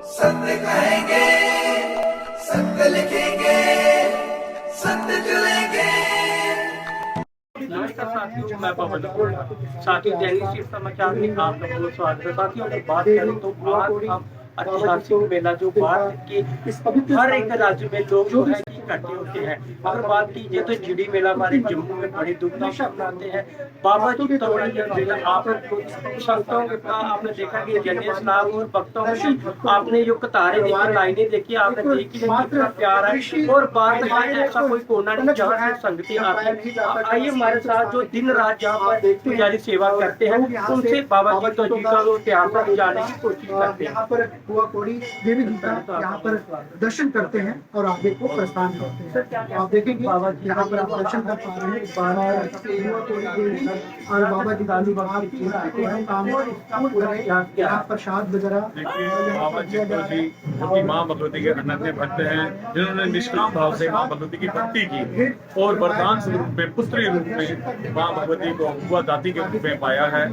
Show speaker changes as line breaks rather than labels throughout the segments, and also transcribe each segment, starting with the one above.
सत्य कहेंगे, सत्य लिखेंगे, सत्य चलेंगे।
नमस्कार साथियों, मैं पवन बोल रहा हूँ। साथियों, दैनिक शिव समाचार में आपका बहुत स्वागत है। साथियों, अगर बात करें तो आज हम ऐतिहासिक मेला जो भारत के हर एक राज्य में लोग जो है इकट्ठे होते हैं। अगर बात की जाए तो चिड़ी मेला हमारे जम्मू में बड़ी धूमधाम से मनाते हैं। बाबा जी तोड़ा यह मेला आप संतों का आपने देखा कि जन्य स्नान और भक्तों की आपने जो कतारें देखी, लाइनें देखी, आपने देखी कितना प्यार है। और बात है ऐसा कोई कोना नहीं जहाँ से संगति आती है। आइए हमारे साथ जो दिन रात जहाँ पर पुजारी सेवा करते हैं उनसे बाबा जी तो जी का वो इतिहास जाने की कोशिश करते हैं।
यहाँ पर कुआ कोड़ी देवी देवता यहाँ पर दर्शन करते हैं और आगे को प्रस्थान करते हैं। आप देखेंगे बाबा जी यहाँ पर आप दर्शन कर पा रहे हैं और बाबा जी गांधी यहाँ प्रसाद वगैरह।
बाबा चित्तौड़ जी जो कि माँ भगवती के अनन्य भक्त हैं, जिन्होंने निष्काम भाव से माँ भगवती की भक्ति की और वरदान स्वरूप में पुत्री रूप में माँ भगवती को हुआ दाती के रूप में पाया है,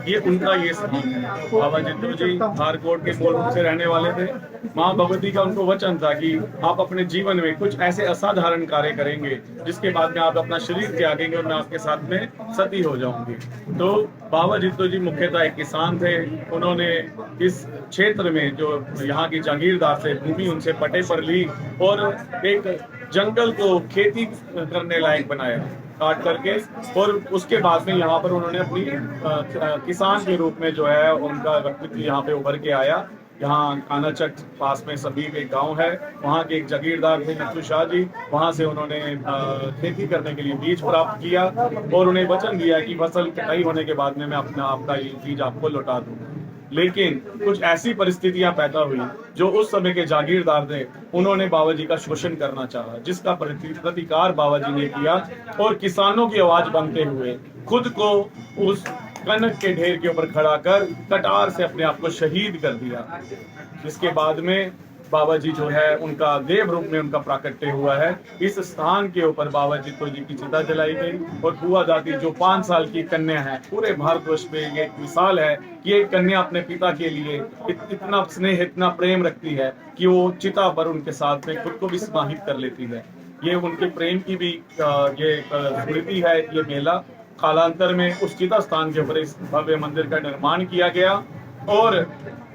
ये उनका ये स्थान है। बाबा चित्तौड़ जी धारकोट के मूल रूप से रहने वाले थे। माँ भगवती का उनको वचन था कि आप अपने जीवन में कुछ ऐसे असाधारण कार्य करेंगे जिसके बाद में आप अपना शरीर त्यागेंगे और मैं आपके साथ में सती हो जाऊंगी। तो बाबा चित्तौड़ जी मुख्यतः एक किसान थे। उन्होंने इस क्षेत्र में जो यहाँ की जागीरदार से भूमि उनसे पट्टे पर ली और एक जंगल को खेती करने लायक बनाया काट करके, और उसके बाद में यहाँ पर उन्होंने अपनी किसान के रूप में जो है उनका व्यक्तित्व यहाँ पे उभर के आया। यहाँ कानाचक पास में सभी एक गांव है, वहाँ के एक जागीरदार थे नथु शाह जी। वहाँ से उन्होंने खेती करने के लिए बीज प्राप्त किया और उन्हें वचन दिया कि फसल कटाई होने के बाद में मैं अपना आपका ये बीज आपको लौटा दूंगा। लेकिन कुछ ऐसी परिस्थितियां पैदा हुई जो उस समय के जागीरदार थे, उन्होंने बाबा जी का शोषण करना चाहा, जिसका प्रतिकार बाबा जी ने किया और किसानों की आवाज बनते हुए खुद को उस कनक के ढेर के ऊपर खड़ा कर कटार से अपने आप को शहीद कर दिया। जिसके बाद में बाबा जी जो है उनका देव रूप में उनका प्राकट्य हुआ है। इस स्थान के ऊपर बाबा चित्तौड़ जी की चिता जलाई गई और बुआ दादी जो 5 साल की कन्या है, पूरे भारतवर्ष में ये एक मिसाल है कि एक कन्या अपने पिता के लिए इतना स्नेह इतना प्रेम रखती है कि वो चिता पर उनके साथ में खुद को भी समाहित कर लेती है। ये उनके प्रेम की भी ये स्मृति है। ये मेला कालांतर में उस चिता स्थान के ऊपर इस भव्य मंदिर का निर्माण किया गया और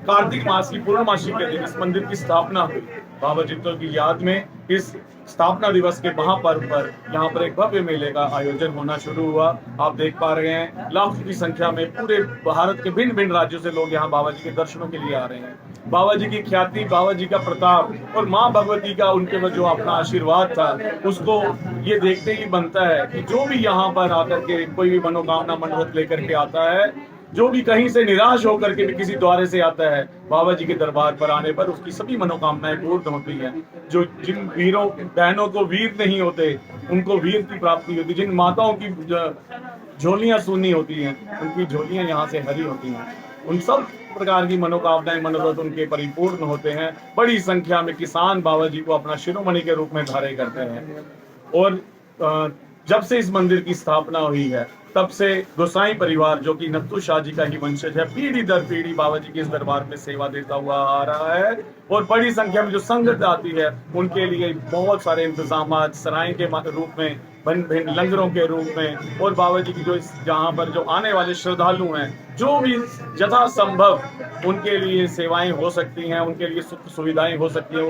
कार्तिक मास की पूर्णमासी के दिन इस मंदिर की स्थापना हुई। बाबा चित्तौड़ की याद में इस स्थापना दिवस के महापर्व पर यहाँ पर एक भव्य मेले का आयोजन होना शुरू हुआ। आप देख पा रहे हैं लाखों की संख्या में पूरे भारत के भिन्न भिन्न राज्यों से लोग यहाँ बाबा जी के दर्शनों के लिए आ रहे हैं। बाबा जी की ख्याति, बाबा जी का प्रताप और माँ भगवती का उनके पर जो अपना आशीर्वाद था, उसको ये देखते ही बनता है कि जो भी यहाँ पर आकर के कोई भी मनोकामना मनोरथ लेकर के आता है, जो भी कहीं से निराश होकर के भी किसी द्वारे से आता है, बाबा जी के दरबार पर आने पर उसकी सभी मनोकामनाएं पूर्ण होती हैं। जो जिन वीरों बहनों को वीर नहीं होते उनको वीर की प्राप्ति होती, जिन माताओं की झोलियां सूनी होती हैं उनकी झोलियां यहाँ से हरी होती हैं। उन सब प्रकार की मनोकामनाएं मनोरथ उनके परिपूर्ण होते हैं। बड़ी संख्या में किसान बाबा जी को अपना शिरोमणि के रूप में धारण करते हैं। और जब से इस मंदिर की स्थापना हुई है तब से गोसाई परिवार जो कि नथु शाह जी का ही वंशज है, पीढ़ी दर पीढ़ी बाबा जी के इस दरबार में सेवा देता हुआ आ रहा है। और बड़ी संख्या में जो संगत आती है उनके लिए बहुत सारे इंतजाम सराय के रूप में, भिन्न भिन्न लंगरों के रूप में, और बाबा जी की जो जहाँ पर जो आने वाले श्रद्धालु हैं, जो भी यथासंभव उनके लिए सेवाएं हो सकती हैं, उनके लिए सुख सुविधाएं हो सकती हैं,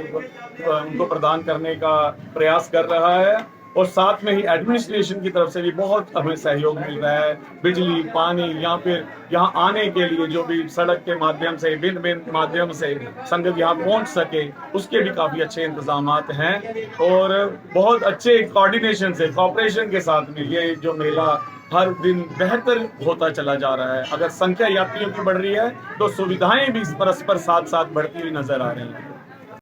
उनको प्रदान करने का प्रयास कर रहा है। और साथ में ही एडमिनिस्ट्रेशन की तरफ से भी बहुत हमें सहयोग मिल रहा है। बिजली, पानी, या फिर यहाँ आने के लिए जो भी सड़क के माध्यम से, भिन्न भिन्न माध्यम से संगत यहाँ पहुँच सके, उसके भी काफ़ी अच्छे इंतजाम हैं। और बहुत अच्छे कोऑर्डिनेशन से, कॉपरेशन के साथ में ये जो मेला हर दिन बेहतर होता चला जा रहा है। अगर संख्या यात्रियों की बढ़ रही है तो सुविधाएं भी परस्पर साथ साथ बढ़ती हुई नजर आ रही हैं।